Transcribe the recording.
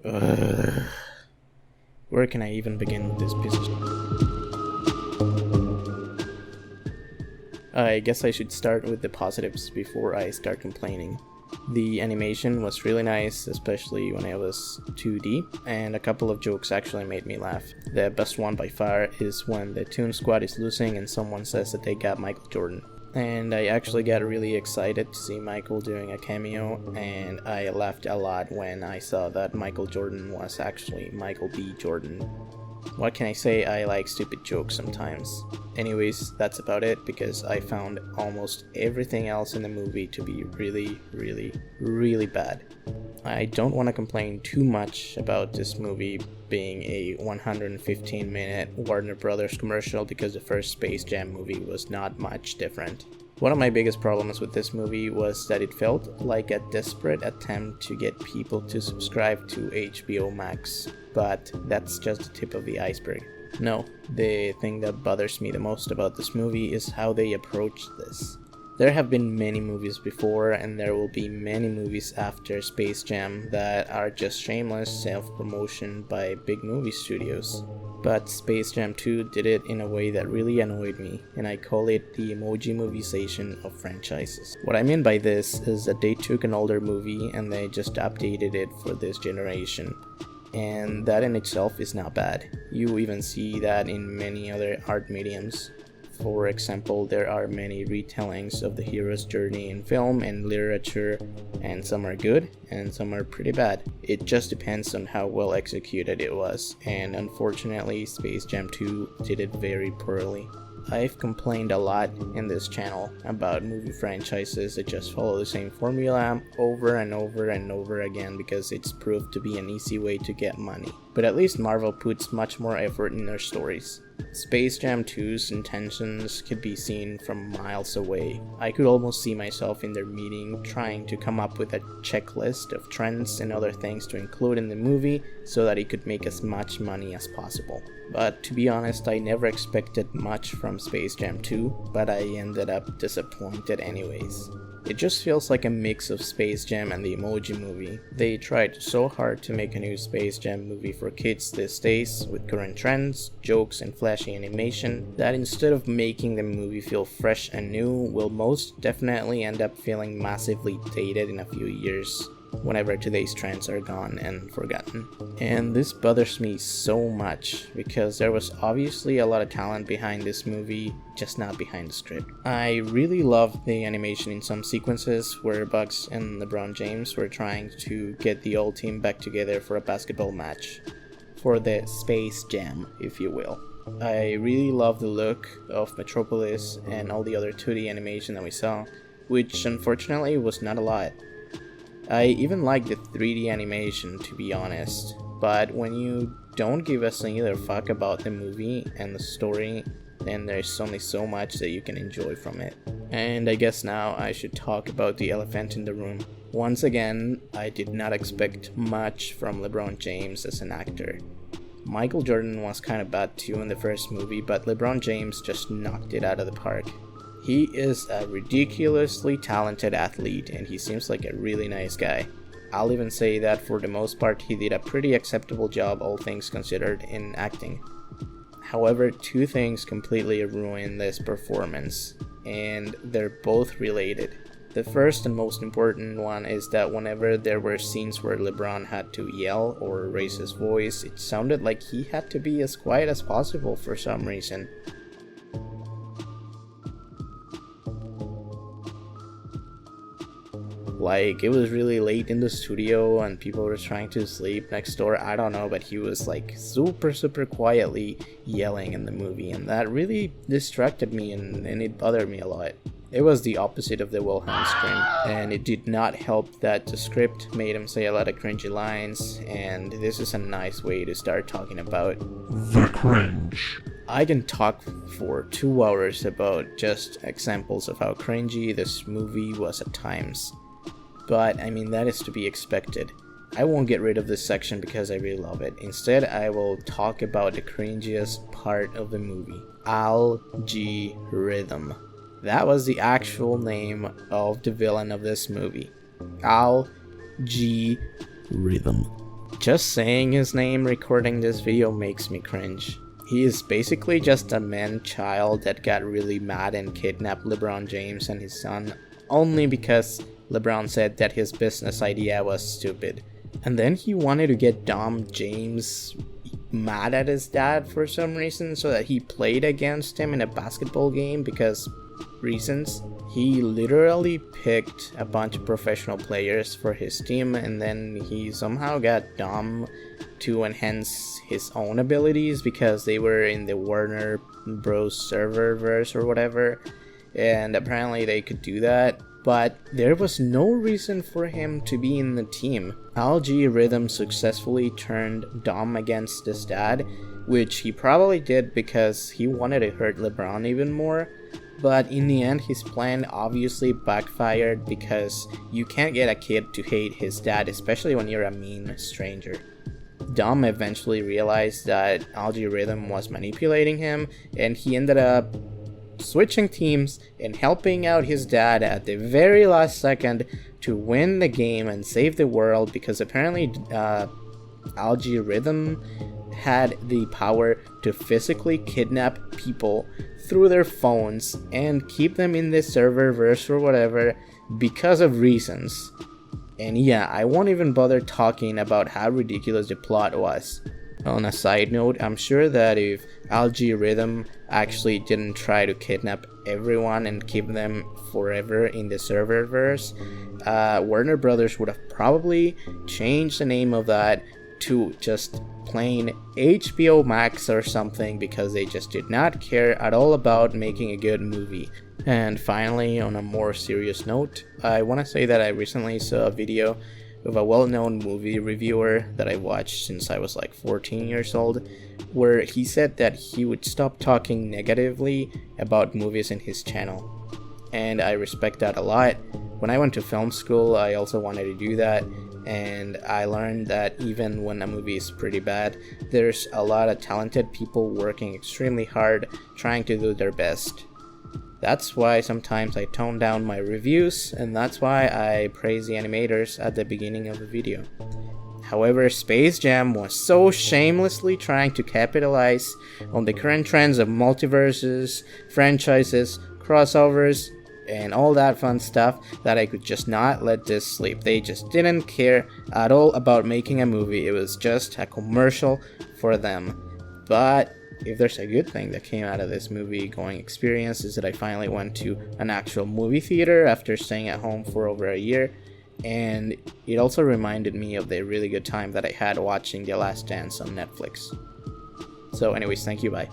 Ugh. Where can I even begin with this piece of I guess I should start with the positives before I start complaining. The animation was really nice, especially when it was 2D, and a couple of jokes actually made me laugh. The best one by far is when the Toon Squad is losing and someone says that they got Michael Jordan. And I actually got really excited to see Michael doing a cameo, and I laughed a lot when I saw that Michael Jordan was actually Michael B. Jordan. What can I say? I like stupid jokes sometimes. Anyways, that's about it because I found almost everything else in the movie to be really bad. I don't want to complain too much about this movie being a 115-minute Warner Brothers commercial because the first Space Jam movie was not much different. One of my biggest problems with this movie was that it felt like a desperate attempt to get people to subscribe to HBO Max, but that's just the tip of the iceberg. No, the thing that bothers me the most about this movie is how they approach this. There have been many movies before, and there will be many movies after Space Jam that are just shameless self-promotion by big movie studios. But Space Jam 2 did it in a way that really annoyed me, and I call it the Emoji moviesation of franchises. What I mean by this is that they took an older movie and they just updated it for this generation. And that in itself is not bad. You even see that in many other art mediums. For example, there are many retellings of the hero's journey in film and literature, and some are good and some are pretty bad. It just depends on how well executed it was, and unfortunately Space Jam 2 did it very poorly. I've complained a lot in this channel about movie franchises that just follow the same formula over and over again because it's proved to be an easy way to get money. But at least Marvel puts much more effort in their stories. Space Jam 2's intentions could be seen from miles away. I could almost see myself in their meeting trying to come up with a checklist of trends and other things to include in the movie so that it could make as much money as possible. But to be honest, I never expected much from Space Jam 2, but I ended up disappointed anyways. It just feels like a mix of Space Jam and the Emoji movie. They tried so hard to make a new Space Jam movie for kids these days with current trends, jokes and flashy animation that instead of making the movie feel fresh and new will most definitely end up feeling massively dated in a few years whenever today's trends are gone and forgotten. And this bothers me so much because there was obviously a lot of talent behind this movie, just not behind the script. I really loved the animation in some sequences where Bugs and LeBron James were trying to get the old team back together for a basketball match. For the Space Jam, if you will. I really love the look of Metropolis and all the other 2D animation that we saw, which unfortunately was not a lot. I even like the 3D animation, to be honest, but when you don't give a singular fuck about the movie and the story, then there's only so much that you can enjoy from it. And I guess now I should talk about the elephant in the room. Once again, I did not expect much from LeBron James as an actor. Michael Jordan was kind of bad too in the first movie, but LeBron James just knocked it out of the park. He is a ridiculously talented athlete and he seems like a really nice guy. I'll even say that for the most part he did a pretty acceptable job, all things considered, in acting. However, two things completely ruined this performance, and they're both related. The first and most important one is that whenever there were scenes where LeBron had to yell or raise his voice, it sounded like he had to be as quiet as possible for some reason. Like, it was really late in the studio and people were trying to sleep next door, I don't know, but he was like super quietly yelling in the movie, and that really distracted me and it bothered me a lot. It was the opposite of the Wilhelm scream, and it did not help that the script made him say a lot of cringy lines, and this is a nice way to start talking about the cringe. I can talk for 2 hours about just examples of how cringy this movie was at times. But I mean, that is to be expected. I won't get rid of this section because I really love it. Instead, I will talk about the cringiest part of the movie. Algorithm. That was the actual name of the villain of this movie. Algorithm. Just saying his name recording this video makes me cringe. He is basically just a man-child that got really mad and kidnapped LeBron James and his son only because LeBron said that his business idea was stupid. And then he wanted to get Dom James mad at his dad for some reason so that he played against him in a basketball game because reasons. He literally picked a bunch of professional players for his team, and then he somehow got Dom to enhance his own abilities because they were in the Warner Bros serververse or whatever, and apparently they could do that. But there was no reason for him to be in the team. Algae Rhythm successfully turned Dom against his dad, which he probably did because he wanted to hurt LeBron even more. But in the end, his plan obviously backfired because you can't get a kid to hate his dad, especially when you're a mean stranger. Dom eventually realized that Algae Rhythm was manipulating him, and he ended up switching teams and helping out his dad at the very last second to win the game and save the world, because apparently Algae Rhythm had the power to physically kidnap people through their phones and keep them in the serververse or whatever because of reasons. And yeah, I won't even bother talking about how ridiculous the plot was. On a side note, I'm sure that if Algae Rhythm actually didn't try to kidnap everyone and keep them forever in the serververse, Warner Brothers would have probably changed the name of that to just plain HBO Max or something, because they just did not care at all about making a good movie. And finally, on a more serious note, I want to say that I recently saw a video of a well-known movie reviewer that I watched since I was like 14 years old, where he said that he would stop talking negatively about movies in his channel. And I respect that a lot. When I went to film school, I also wanted to do that, and I learned that even when a movie is pretty bad, there's a lot of talented people working extremely hard trying to do their best. That's why sometimes I tone down my reviews, and that's why I praise the animators at the beginning of the video. However, Space Jam was so shamelessly trying to capitalize on the current trends of multiverses, franchises, crossovers, and all that fun stuff that I could just not let this sleep. They just didn't care at all about making a movie. It was just a commercial for them. But if there's a good thing that came out of this movie going experience, is that I finally went to an actual movie theater after staying at home for over a year, and it also reminded me of the really good time that I had watching The Last Dance on Netflix. So anyways, thank you, bye.